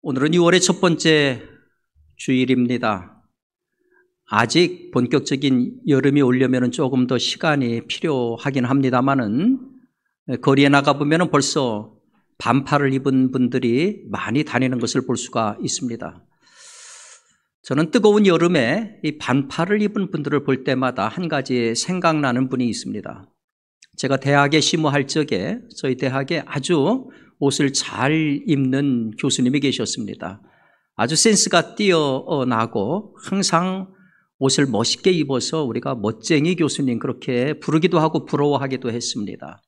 오늘은 6월의 첫 번째 주일입니다. 아직 본격적인 여름이 오려면 조금 더 시간이 필요하긴 합니다만은 거리에 나가보면 벌써 반팔을 입은 분들이 많이 다니는 것을 볼 수가 있습니다. 저는 뜨거운 여름에 이 반팔을 입은 분들을 볼 때마다 한 가지 생각나는 분이 있습니다. 제가 대학에 심호할 적에 저희 대학에 아주 옷을 잘 입는 교수님이 계셨습니다. 아주 센스가 뛰어나고 항상 옷을 멋있게 입어서 우리가 멋쟁이 교수님 그렇게 부르기도 하고 부러워하기도 했습니다.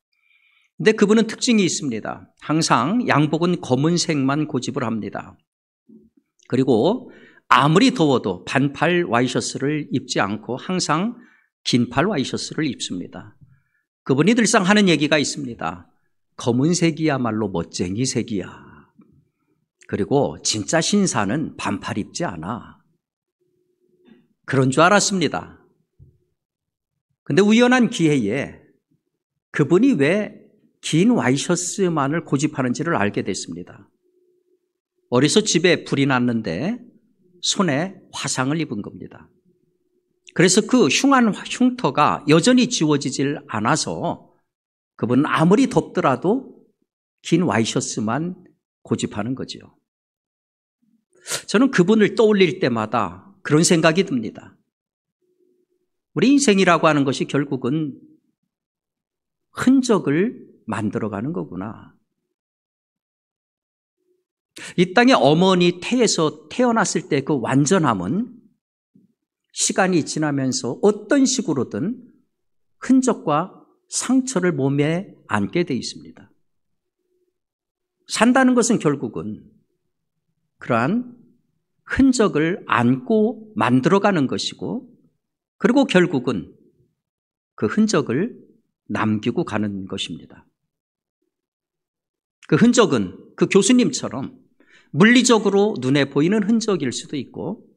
근데 그분은 특징이 있습니다. 항상 양복은 검은색만 고집을 합니다. 그리고 아무리 더워도 반팔 와이셔츠를 입지 않고 항상 긴팔 와이셔츠를 입습니다. 그분이 늘상 하는 얘기가 있습니다. 검은색이야말로 멋쟁이 색이야. 그리고 진짜 신사는 반팔 입지 않아. 그런 줄 알았습니다. 근데 우연한 기회에 그분이 왜 긴 와이셔츠만을 고집하는지를 알게 됐습니다. 어려서 집에 불이 났는데 손에 화상을 입은 겁니다. 그래서 그 흉한 흉터가 여전히 지워지질 않아서 그분은 아무리 덥더라도 긴 와이셔츠만 고집하는 거죠. 저는 그분을 떠올릴 때마다 그런 생각이 듭니다. 우리 인생이라고 하는 것이 결국은 흔적을 만들어가는 거구나. 이 땅에 어머니 태에서 태어났을 때 그 완전함은 시간이 지나면서 어떤 식으로든 흔적과 상처를 몸에 안게 돼 있습니다. 산다는 것은 결국은 그러한 흔적을 안고 만들어가는 것이고, 그리고 결국은 그 흔적을 남기고 가는 것입니다. 그 흔적은 그 교수님처럼 물리적으로 눈에 보이는 흔적일 수도 있고,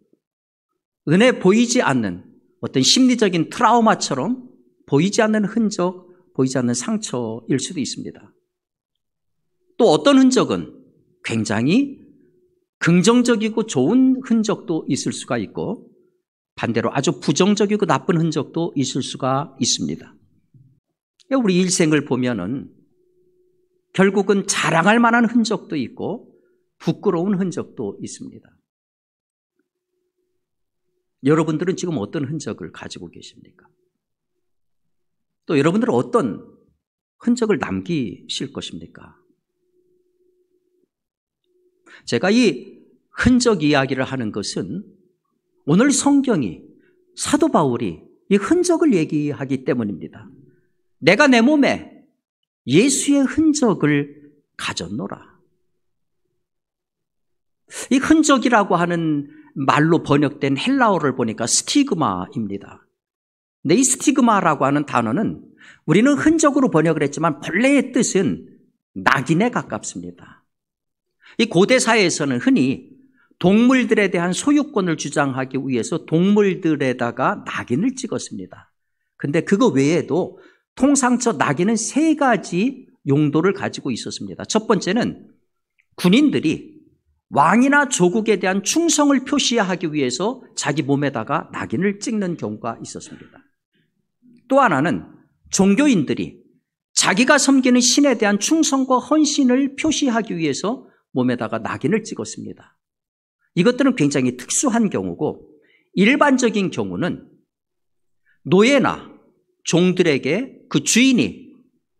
눈에 보이지 않는 어떤 심리적인 트라우마처럼 보이지 않는 흔적, 보이지 않는 상처일 수도 있습니다. 또 어떤 흔적은 굉장히 긍정적이고 좋은 흔적도 있을 수가 있고, 반대로 아주 부정적이고 나쁜 흔적도 있을 수가 있습니다. 우리 일생을 보면은 결국은 자랑할 만한 흔적도 있고 부끄러운 흔적도 있습니다. 여러분들은 지금 어떤 흔적을 가지고 계십니까? 또 여러분들은 어떤 흔적을 남기실 것입니까? 제가 이 흔적 이야기를 하는 것은 오늘 성경이, 사도 바울이 이 흔적을 얘기하기 때문입니다. 내가 내 몸에 예수의 흔적을 가졌노라. 이 흔적이라고 하는 말로 번역된 헬라어를 보니까 스티그마입니다. 근데 이 스티그마라고 하는 단어는 우리는 흔적으로 번역을 했지만 본래의 뜻은 낙인에 가깝습니다. 이 고대 사회에서는 흔히 동물들에 대한 소유권을 주장하기 위해서 동물들에다가 낙인을 찍었습니다. 근데 그거 외에도 통상적 낙인은 세 가지 용도를 가지고 있었습니다. 첫 번째는 군인들이 왕이나 조국에 대한 충성을 표시하기 위해서 자기 몸에다가 낙인을 찍는 경우가 있었습니다. 또 하나는 종교인들이 자기가 섬기는 신에 대한 충성과 헌신을 표시하기 위해서 몸에다가 낙인을 찍었습니다. 이것들은 굉장히 특수한 경우고, 일반적인 경우는 노예나 종들에게 그 주인이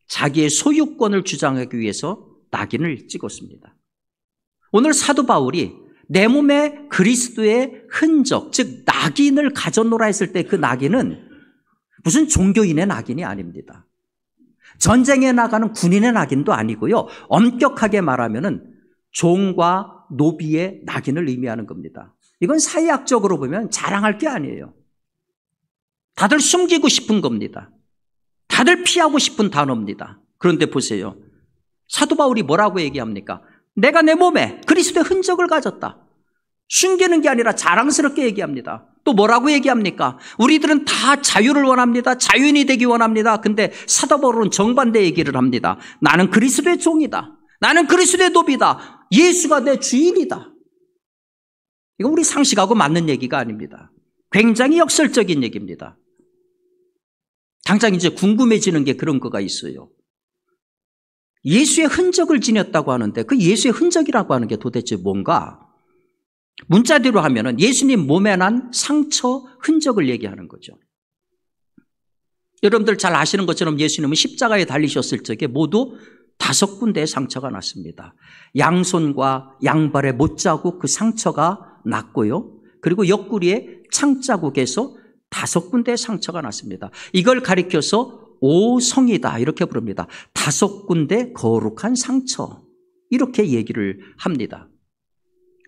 자기의 소유권을 주장하기 위해서 낙인을 찍었습니다. 오늘 사도 바울이 내 몸에 그리스도의 흔적, 즉 낙인을 가졌노라 했을 때 그 낙인은 무슨 종교인의 낙인이 아닙니다. 전쟁에 나가는 군인의 낙인도 아니고요. 엄격하게 말하면은 종과 노비의 낙인을 의미하는 겁니다. 이건 사회학적으로 보면 자랑할 게 아니에요. 다들 숨기고 싶은 겁니다. 다들 피하고 싶은 단어입니다. 그런데 보세요. 사도 바울이 뭐라고 얘기합니까? 내가 내 몸에 그리스도의 흔적을 가졌다. 숨기는 게 아니라 자랑스럽게 얘기합니다. 또 뭐라고 얘기합니까? 우리들은 다 자유를 원합니다. 자유인이 되기 원합니다. 근데 사도 바울은 정반대 얘기를 합니다. 나는 그리스도의 종이다. 나는 그리스도의 노비다. 예수가 내 주인이다. 이거 우리 상식하고 맞는 얘기가 아닙니다. 굉장히 역설적인 얘기입니다. 당장 이제 궁금해지는 게 그런 거가 있어요. 예수의 흔적을 지녔다고 하는데 그 예수의 흔적이라고 하는 게 도대체 뭔가? 문자대로 하면은 예수님 몸에 난 상처 흔적을 얘기하는 거죠. 여러분들 잘 아시는 것처럼 예수님은 십자가에 달리셨을 적에 모두 5군데의 상처가 났습니다. 양손과 양발에 못자국 그 상처가 났고요. 그리고 옆구리에 창자국에서 5군데의 상처가 났습니다. 이걸 가리켜서 오성이다 이렇게 부릅니다. 5군데 거룩한 상처 이렇게 얘기를 합니다.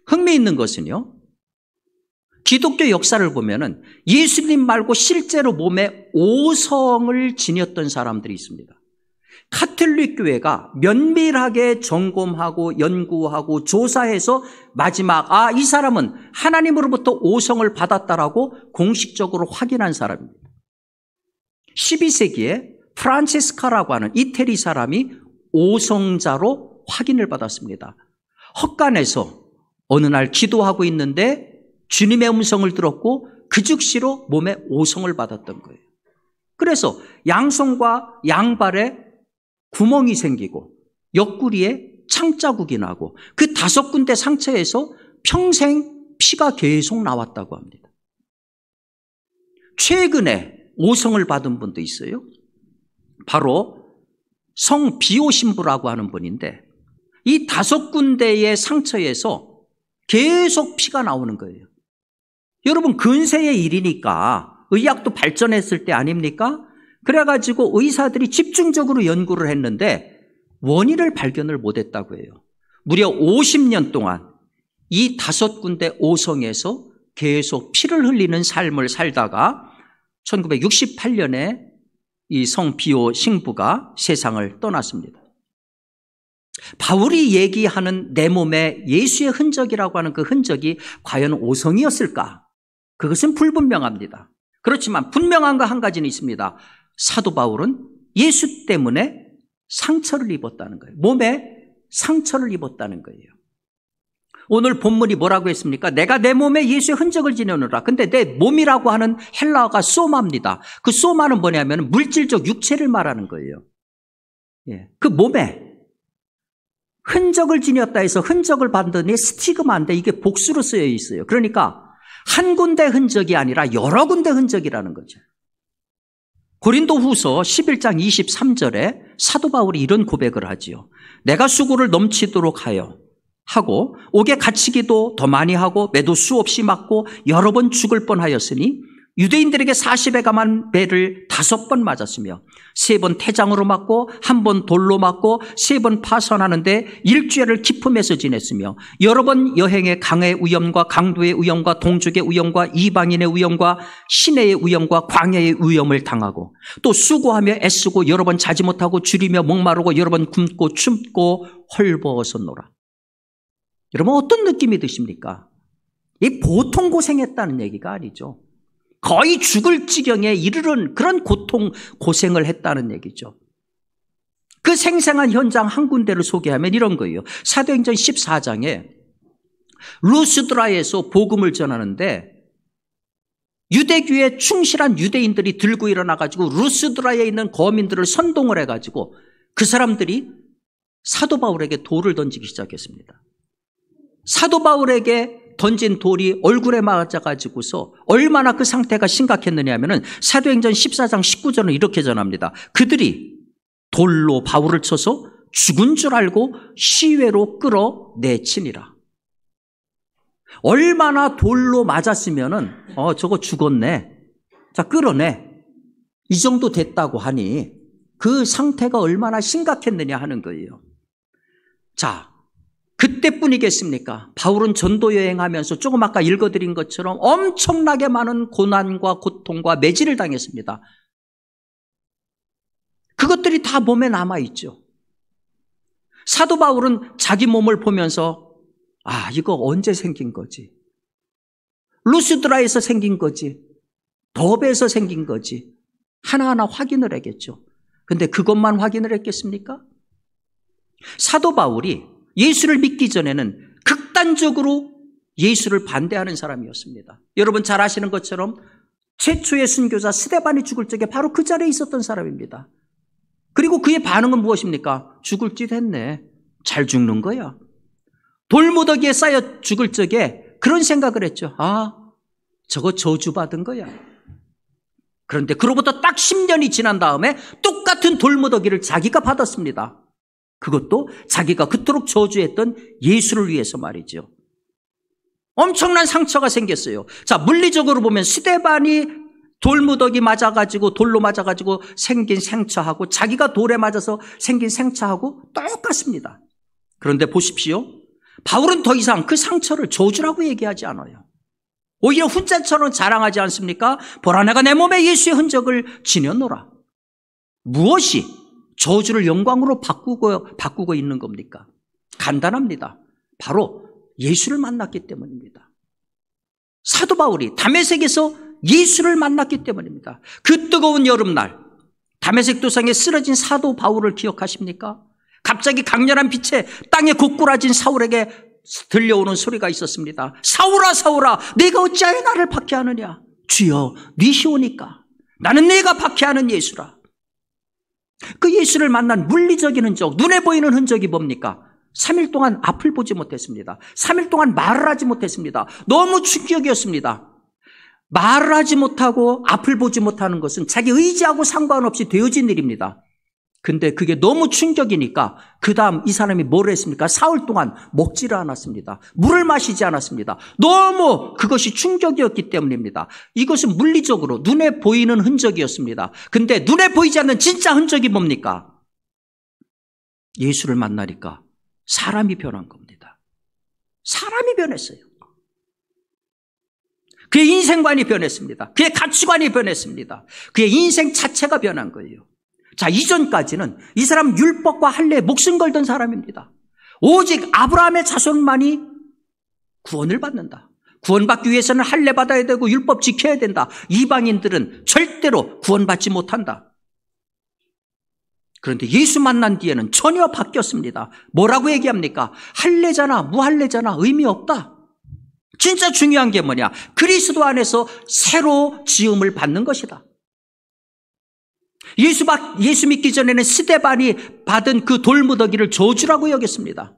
흥미있는 것은요. 기독교 역사를 보면은 예수님 말고 실제로 몸에 오성을 지녔던 사람들이 있습니다. 카톨릭 교회가 면밀하게 점검하고 연구하고 조사해서 마지막 이 사람은 하나님으로부터 오성을 받았다라고 공식적으로 확인한 사람입니다. 12세기에 프란치스카라고 하는 이태리 사람이 오성자로 확인을 받았습니다. 헛간에서 어느 날 기도하고 있는데 주님의 음성을 들었고 그 즉시로 몸에 오성을 받았던 거예요. 그래서 양손과 양발에 구멍이 생기고 옆구리에 창자국이 나고 그 5군데 상처에서 평생 피가 계속 나왔다고 합니다. 최근에 오성을 받은 분도 있어요. 바로 성 비오 신부라고 하는 분인데 이 5군데의 상처에서 계속 피가 나오는 거예요. 여러분 근세의 일이니까 의학도 발전했을 때 아닙니까? 그래가지고 의사들이 집중적으로 연구를 했는데 원인을 발견을 못했다고 해요. 무려 50년 동안 이 5군데 오성에서 계속 피를 흘리는 삶을 살다가 1968년에 이 성 비오 신부가 세상을 떠났습니다. 바울이 얘기하는 내 몸에 예수의 흔적이라고 하는 그 흔적이 과연 오성이었을까? 그것은 불분명합니다. 그렇지만 분명한 거 한 가지는 있습니다. 사도 바울은 예수 때문에 상처를 입었다는 거예요. 몸에 상처를 입었다는 거예요. 오늘 본문이 뭐라고 했습니까? 내가 내 몸에 예수의 흔적을 지내노라. 근데 내 몸이라고 하는 헬라어가 소마입니다. 그 소마는 뭐냐면 물질적 육체를 말하는 거예요. 그 몸에 흔적을 지녔다 해서 흔적을 받더니 스티그마인데 이게 복수로 쓰여 있어요. 그러니까 한 군데 흔적이 아니라 여러 군데 흔적이라는 거죠. 고린도후서 11장 23절에 사도 바울이 이런 고백을 하지요. 내가 수고를 넘치도록 하고 옥에 갇히기도 더 많이 하고 매도 수없이 맞고 여러 번 죽을 뻔하였으니 유대인들에게 40에 감한 배를 5번 맞았으며 3번 태장으로 맞고 1번 돌로 맞고 3번 파선하는데 일주일을 기품에서 지냈으며 여러 번 여행에 강의 위험과 강도의 위험과 동족의 위험과 이방인의 위험과 시내의 위험과 광야의 위험을 당하고 또 수고하며 애쓰고 여러 번 자지 못하고 줄이며 목마르고 여러 번 굶고 춥고 헐벗었노라. 여러분 어떤 느낌이 드십니까? 이 보통 고생했다는 얘기가 아니죠. 거의 죽을 지경에 이르는 그런 고생을 했다는 얘기죠. 그 생생한 현장 한 군데를 소개하면 이런 거예요. 사도행전 14장에 루스드라에서 복음을 전하는데 유대교에 충실한 유대인들이 들고 일어나가지고 루스드라에 있는 거민들을 선동을 해가지고 그 사람들이 사도 바울에게 돌을 던지기 시작했습니다. 사도 바울에게 던진 돌이 얼굴에 맞아가지고서 얼마나 그 상태가 심각했느냐 하면은 사도행전 14장 19절은 이렇게 전합니다. 그들이 돌로 바울을 쳐서 죽은 줄 알고 시외로 끌어내치니라. 얼마나 돌로 맞았으면은 저거 죽었네. 자 끌어내. 이 정도 됐다고 하니 그 상태가 얼마나 심각했느냐 하는 거예요. 자. 그때뿐이겠습니까? 바울은 전도 여행하면서 조금 아까 읽어드린 것처럼 엄청나게 많은 고난과 고통과 매질을 당했습니다. 그것들이 다 몸에 남아있죠. 사도 바울은 자기 몸을 보면서 이거 언제 생긴 거지? 루스드라에서 생긴 거지? 더베에서 생긴 거지? 하나하나 확인을 하겠죠. 근데 그것만 확인을 했겠습니까? 사도 바울이 예수를 믿기 전에는 극단적으로 예수를 반대하는 사람이었습니다. 여러분 잘 아시는 것처럼 최초의 순교자 스데반이 죽을 적에 바로 그 자리에 있었던 사람입니다. 그리고 그의 반응은 무엇입니까? 죽을 짓 했네. 잘 죽는 거야. 돌무더기에 쌓여 죽을 적에 그런 생각을 했죠. 아, 저거 저주받은 거야. 그런데 그로부터 딱 10년이 지난 다음에 똑같은 돌무더기를 자기가 받았습니다. 그것도 자기가 그토록 저주했던 예수를 위해서 말이죠. 엄청난 상처가 생겼어요. 자, 물리적으로 보면 스데반이 돌무더기 맞아가지고 돌로 맞아가지고 생긴 상처하고 자기가 돌에 맞아서 생긴 상처하고 똑같습니다. 그런데 보십시오. 바울은 더 이상 그 상처를 저주라고 얘기하지 않아요. 오히려 혼자처럼 자랑하지 않습니까? 보라, 내가 내 몸에 예수의 흔적을 지녔노라. 무엇이 저주를 영광으로 바꾸고 있는 겁니까? 간단합니다. 바로 예수를 만났기 때문입니다. 사도 바울이 다메섹에서 예수를 만났기 때문입니다. 그 뜨거운 여름날 다메섹 도상에 쓰러진 사도 바울을 기억하십니까? 갑자기 강렬한 빛에 땅에 고꾸라진 사울에게 들려오는 소리가 있었습니다. 사울아, 사울아, 네가 어찌하여 나를 박해하느냐? 주여, 네시오니까. 나는 네가 박해하는 예수라. 그 예수를 만난 물리적인 흔적, 눈에 보이는 흔적이 뭡니까? 3일 동안 앞을 보지 못했습니다. 3일 동안 말을 하지 못했습니다. 너무 충격이었습니다. 말을 하지 못하고 앞을 보지 못하는 것은 자기 의지하고 상관없이 되어진 일입니다. 근데 그게 너무 충격이니까 그 다음 이 사람이 뭘 했습니까? 사흘 동안 먹지를 않았습니다. 물을 마시지 않았습니다. 너무 그것이 충격이었기 때문입니다. 이것은 물리적으로 눈에 보이는 흔적이었습니다. 근데 눈에 보이지 않는 진짜 흔적이 뭡니까? 예수를 만나니까 사람이 변한 겁니다. 사람이 변했어요. 그의 인생관이 변했습니다. 그의 가치관이 변했습니다. 그의 인생 자체가 변한 거예요. 자, 이전까지는 이 사람 율법과 할례에 목숨 걸던 사람입니다. 오직 아브라함의 자손만이 구원을 받는다. 구원받기 위해서는 할례 받아야 되고 율법 지켜야 된다. 이방인들은 절대로 구원받지 못한다. 그런데 예수 만난 뒤에는 전혀 바뀌었습니다. 뭐라고 얘기합니까? 할례잖아, 무할례잖아, 의미 없다. 진짜 중요한 게 뭐냐? 그리스도 안에서 새로 지음을 받는 것이다. 예수 믿기 전에는 스데반이 받은 그 돌무더기를 저주라고 여겼습니다.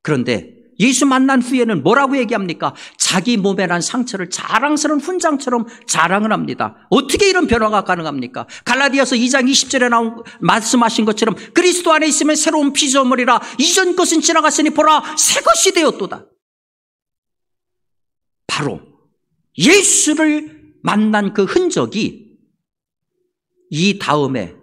그런데 예수 만난 후에는 뭐라고 얘기합니까? 자기 몸에 난 상처를 자랑스러운 훈장처럼 자랑을 합니다. 어떻게 이런 변화가 가능합니까? 갈라디아서 2장 20절에 말씀하신 것처럼 그리스도 안에 있으면 새로운 피조물이라 이전 것은 지나갔으니 보라 새 것이 되었도다. 바로 예수를 만난 그 흔적이 이 다음에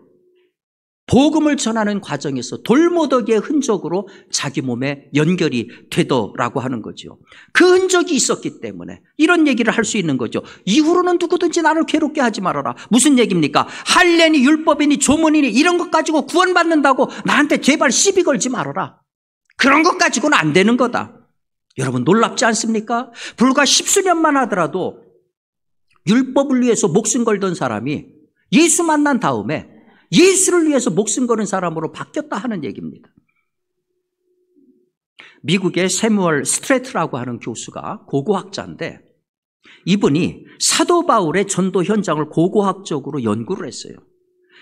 복음을 전하는 과정에서 돌무더기의 흔적으로 자기 몸에 연결이 되더라고 하는 거죠. 그 흔적이 있었기 때문에 이런 얘기를 할 수 있는 거죠. 이후로는 누구든지 나를 괴롭게 하지 말아라. 무슨 얘기입니까? 할례니 율법이니 조문이니 이런 것 가지고 구원받는다고 나한테 제발 시비 걸지 말아라. 그런 것 가지고는 안 되는 거다. 여러분 놀랍지 않습니까? 불과 10수년만 하더라도 율법을 위해서 목숨 걸던 사람이 예수 만난 다음에 예수를 위해서 목숨 거는 사람으로 바뀌었다 하는 얘기입니다. 미국의 세무얼 스트레트라고 하는 교수가 고고학자인데 이분이 사도 바울의 전도 현장을 고고학적으로 연구를 했어요.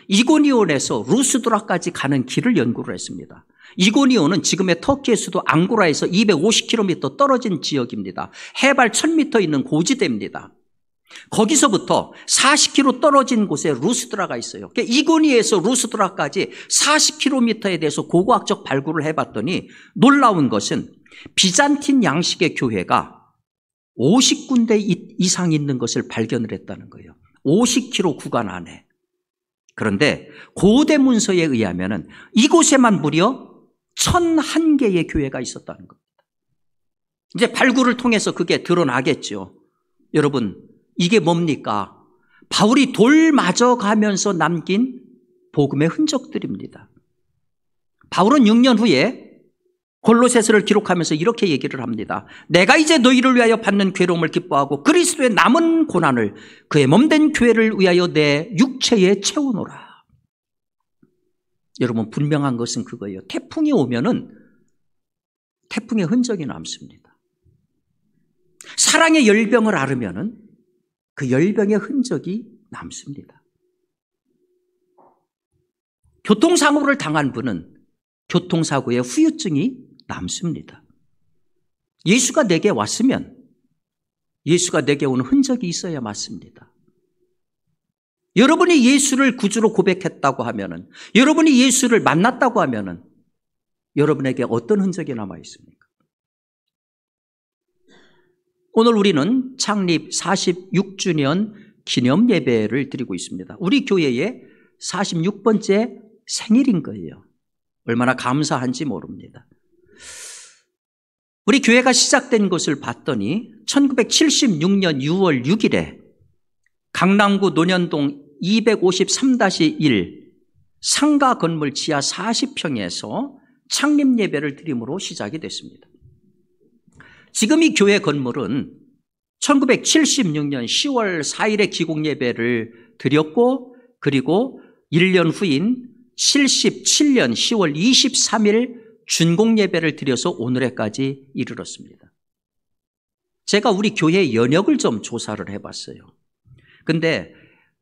이고니온에서 루스드라까지 가는 길을 연구를 했습니다. 이고니온은 지금의 터키의 수도 앙고라에서 250km 떨어진 지역입니다. 해발 1000m 있는 고지대입니다. 거기서부터 40km 떨어진 곳에 루스드라가 있어요. 그러니까 이고니에서 루스드라까지 40km에 대해서 고고학적 발굴을 해봤더니 놀라운 것은 비잔틴 양식의 교회가 50군데 이상 있는 것을 발견을 했다는 거예요. 50km 구간 안에. 그런데 고대 문서에 의하면 이곳에만 무려 1001개의 교회가 있었다는 겁니다. 이제 발굴을 통해서 그게 드러나겠죠. 여러분 이게 뭡니까? 바울이 돌 맞아 가면서 남긴 복음의 흔적들입니다. 바울은 6년 후에 골로새서를 기록하면서 이렇게 얘기를 합니다. 내가 이제 너희를 위하여 받는 괴로움을 기뻐하고 그리스도의 남은 고난을 그의 몸된 교회를 위하여 내 육체에 채우노라. 여러분 분명한 것은 그거예요. 태풍이 오면은 태풍의 흔적이 남습니다. 사랑의 열병을 앓으면은 그 열병의 흔적이 남습니다. 교통사고를 당한 분은 교통사고의 후유증이 남습니다. 예수가 내게 왔으면 예수가 내게 온 흔적이 있어야 맞습니다. 여러분이 예수를 구주로 고백했다고 하면은, 여러분이 예수를 만났다고 하면은 여러분에게 어떤 흔적이 남아 있습니까? 오늘 우리는 창립 46주년 기념 예배를 드리고 있습니다. 우리 교회의 46번째 생일인 거예요. 얼마나 감사한지 모릅니다. 우리 교회가 시작된 것을 봤더니 1976년 6월 6일에 강남구 논현동 253-1 상가 건물 지하 40평에서 창립 예배를 드림으로 시작이 됐습니다. 지금 이 교회 건물은 1976년 10월 4일에 기공 예배를 드렸고, 그리고 1년 후인 77년 10월 23일 준공 예배를 드려서 오늘에까지 이르렀습니다. 제가 우리 교회 연역을 좀 조사를 해봤어요. 근데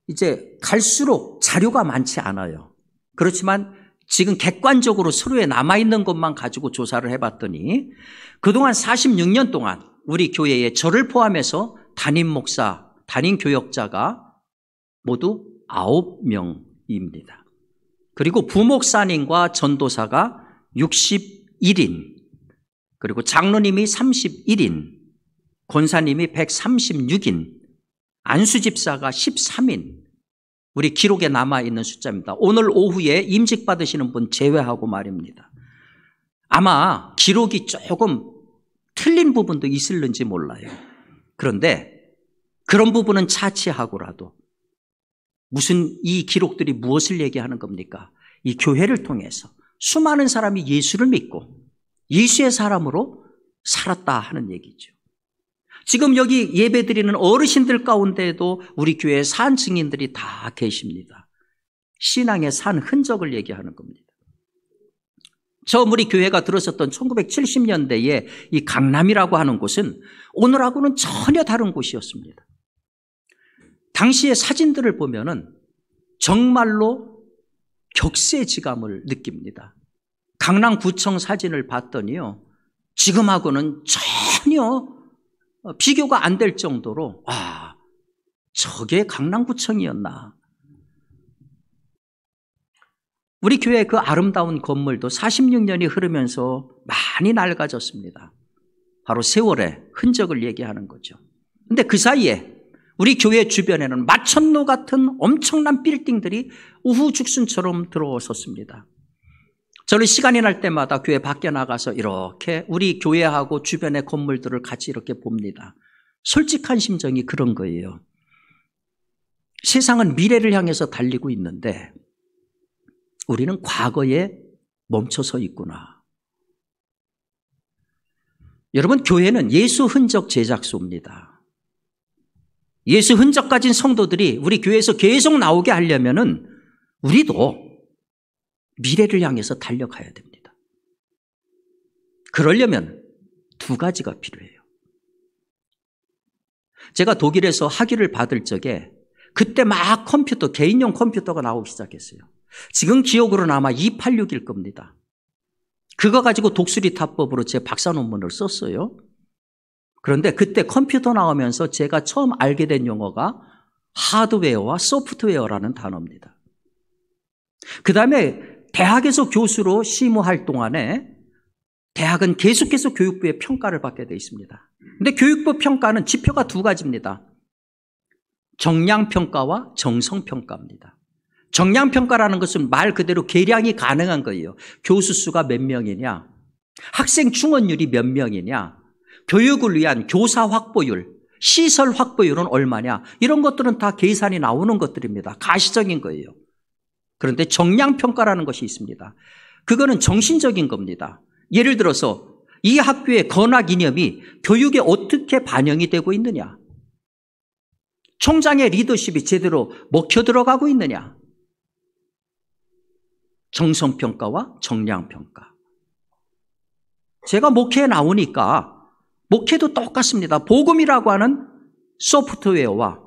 이제 갈수록 자료가 많지 않아요. 그렇지만 지금 객관적으로 서로에 남아있는 것만 가지고 조사를 해봤더니 그동안 46년 동안 우리 교회에 저를 포함해서 담임 목사, 담임 교역자가 모두 9명입니다. 그리고 부목사님과 전도사가 61인, 그리고 장로님이 31인, 권사님이 136인, 안수집사가 13인, 우리 기록에 남아있는 숫자입니다. 오늘 오후에 임직 받으시는 분 제외하고 말입니다. 아마 기록이 조금 틀린 부분도 있을는지 몰라요. 그런데 그런 부분은 차치하고라도 무슨 이 기록들이 무엇을 얘기하는 겁니까? 이 교회를 통해서 수많은 사람이 예수를 믿고 예수의 사람으로 살았다 하는 얘기죠. 지금 여기 예배드리는 어르신들 가운데에도 우리 교회 산 증인들이 다 계십니다. 신앙의 산 흔적을 얘기하는 겁니다. 처음 우리 교회가 들어섰던 1970년대에 이 강남이라고 하는 곳은 오늘하고는 전혀 다른 곳이었습니다. 당시의 사진들을 보면은 정말로 격세지감을 느낍니다. 강남구청 사진을 봤더니요, 지금하고는 전혀 비교가 안 될 정도로, 와, 저게 강남구청이었나. 우리 교회 그 아름다운 건물도 46년이 흐르면서 많이 낡아졌습니다. 바로 세월의 흔적을 얘기하는 거죠. 근데 그 사이에 우리 교회 주변에는 마천루 같은 엄청난 빌딩들이 우후죽순처럼 들어섰습니다. 저는 시간이 날 때마다 교회 밖에 나가서 이렇게 우리 교회하고 주변의 건물들을 같이 이렇게 봅니다. 솔직한 심정이 그런 거예요. 세상은 미래를 향해서 달리고 있는데 우리는 과거에 멈춰서 있구나. 여러분, 교회는 예수 흔적 제작소입니다. 예수 흔적 가진 성도들이 우리 교회에서 계속 나오게 하려면은 우리도 미래를 향해서 달려가야 됩니다. 그러려면 두 가지가 필요해요. 제가 독일에서 학위를 받을 적에 그때 막 컴퓨터, 개인용 컴퓨터가 나오기 시작했어요. 지금 기억으로는 아마 286일 겁니다. 그거 가지고 독수리 타법으로 제 박사 논문을 썼어요. 그런데 그때 컴퓨터 나오면서 제가 처음 알게 된 용어가 하드웨어와 소프트웨어라는 단어입니다. 그 다음에 대학에서 교수로 심호할 동안에 대학은 계속해서 교육부의 평가를 받게 되어 있습니다. 그런데 교육부 평가는 지표가 두 가지입니다. 정량평가와 정성평가입니다. 정량평가라는 것은 말 그대로 계량이 가능한 거예요. 교수 수가 몇 명이냐, 학생 충원율이 몇 명이냐, 교육을 위한 교사 확보율, 시설 확보율은 얼마냐, 이런 것들은 다 계산이 나오는 것들입니다. 가시적인 거예요. 그런데 정량평가라는 것이 있습니다. 그거는 정신적인 겁니다. 예를 들어서 이 학교의 건학 이념이 교육에 어떻게 반영이 되고 있느냐, 총장의 리더십이 제대로 먹혀 들어가고 있느냐, 정성평가와 정량평가. 제가 목회에 나오니까 목회도 똑같습니다. 복음이라고 하는 소프트웨어와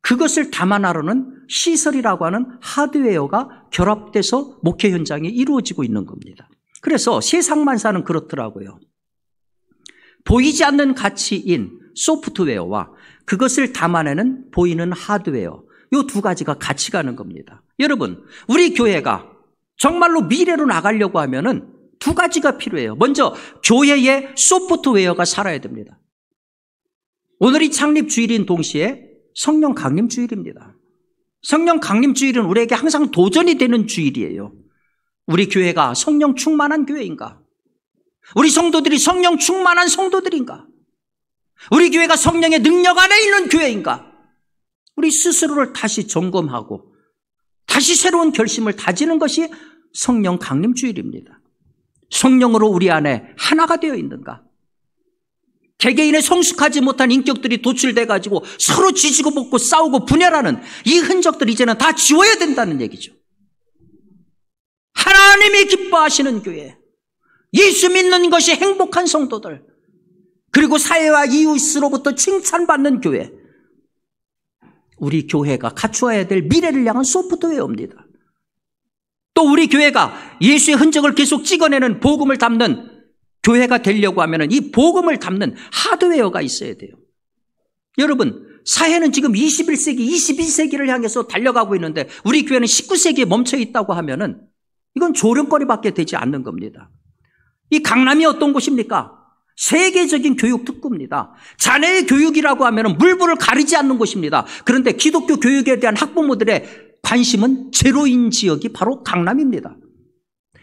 그것을 담아나르는 시설이라고 하는 하드웨어가 결합돼서 목회 현장이 이루어지고 있는 겁니다. 그래서 세상 만사는 그렇더라고요. 보이지 않는 가치인 소프트웨어와 그것을 담아내는 보이는 하드웨어, 이 두 가지가 같이 가는 겁니다. 여러분, 우리 교회가 정말로 미래로 나가려고 하면은 두 가지가 필요해요. 먼저 교회의 소프트웨어가 살아야 됩니다. 오늘이 창립 주일인 동시에 성령 강림 주일입니다. 성령 강림 주일은 우리에게 항상 도전이 되는 주일이에요. 우리 교회가 성령 충만한 교회인가? 우리 성도들이 성령 충만한 성도들인가? 우리 교회가 성령의 능력 안에 있는 교회인가? 우리 스스로를 다시 점검하고 다시 새로운 결심을 다지는 것이 성령 강림 주일입니다. 성령으로 우리 안에 하나가 되어 있는가? 개개인의 성숙하지 못한 인격들이 도출돼가지고 서로 지지고 볶고 싸우고 분열하는 이 흔적들 이제는 다 지워야 된다는 얘기죠. 하나님이 기뻐하시는 교회, 예수 믿는 것이 행복한 성도들, 그리고 사회와 이웃으로부터 칭찬받는 교회, 우리 교회가 갖추어야 될 미래를 향한 소프트웨어입니다. 또 우리 교회가 예수의 흔적을 계속 찍어내는 복음을 담는 교회가 되려고 하면 이 복음을 담는 하드웨어가 있어야 돼요. 여러분, 사회는 지금 21세기, 22세기를 향해서 달려가고 있는데 우리 교회는 19세기에 멈춰 있다고 하면은 이건 조롱거리밖에 되지 않는 겁니다. 이 강남이 어떤 곳입니까? 세계적인 교육 특구입니다. 자녀의 교육이라고 하면 물불을 가리지 않는 곳입니다. 그런데 기독교 교육에 대한 학부모들의 관심은 제로인 지역이 바로 강남입니다.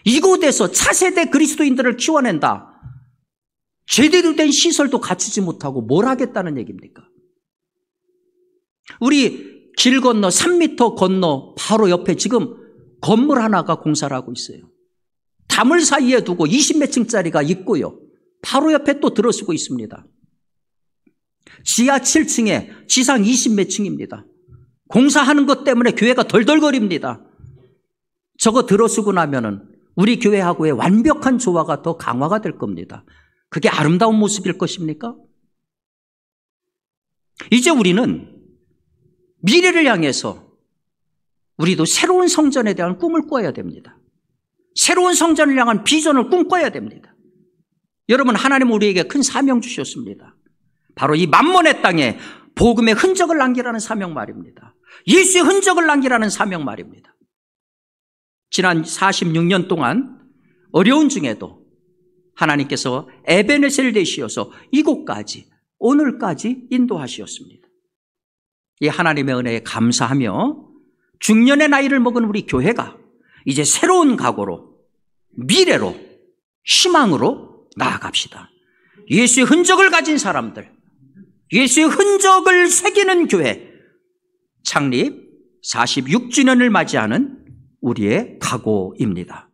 이곳에서 차세대 그리스도인들을 키워낸다. 제대로 된 시설도 갖추지 못하고 뭘 하겠다는 얘기입니까? 우리 길 건너 3m 건너 바로 옆에 지금 건물 하나가 공사를 하고 있어요. 담을 사이에 두고 20몇 층짜리가 있고요. 바로 옆에 또 들어서고 있습니다. 지하 7층에 지상 20몇 층입니다. 공사하는 것 때문에 교회가 덜덜거립니다. 저거 들어서고 나면은 우리 교회하고의 완벽한 조화가 더 강화가 될 겁니다. 그게 아름다운 모습일 것입니까? 이제 우리는 미래를 향해서 우리도 새로운 성전에 대한 꿈을 꿔야 됩니다. 새로운 성전을 향한 비전을 꿈꿔야 됩니다. 여러분, 하나님은 우리에게 큰 사명 주셨습니다. 바로 이 만몬의 땅에 복음의 흔적을 남기라는 사명 말입니다. 예수의 흔적을 남기라는 사명 말입니다. 지난 46년 동안 어려운 중에도 하나님께서 에베네셀 되시어서 이곳까지, 오늘까지 인도하시었습니다. 이 하나님의 은혜에 감사하며 중년의 나이를 먹은 우리 교회가 이제 새로운 각오로, 미래로, 희망으로 나아갑시다. 예수의 흔적을 가진 사람들, 예수의 흔적을 새기는 교회, 창립 46주년을 맞이하는 우리의 각오입니다.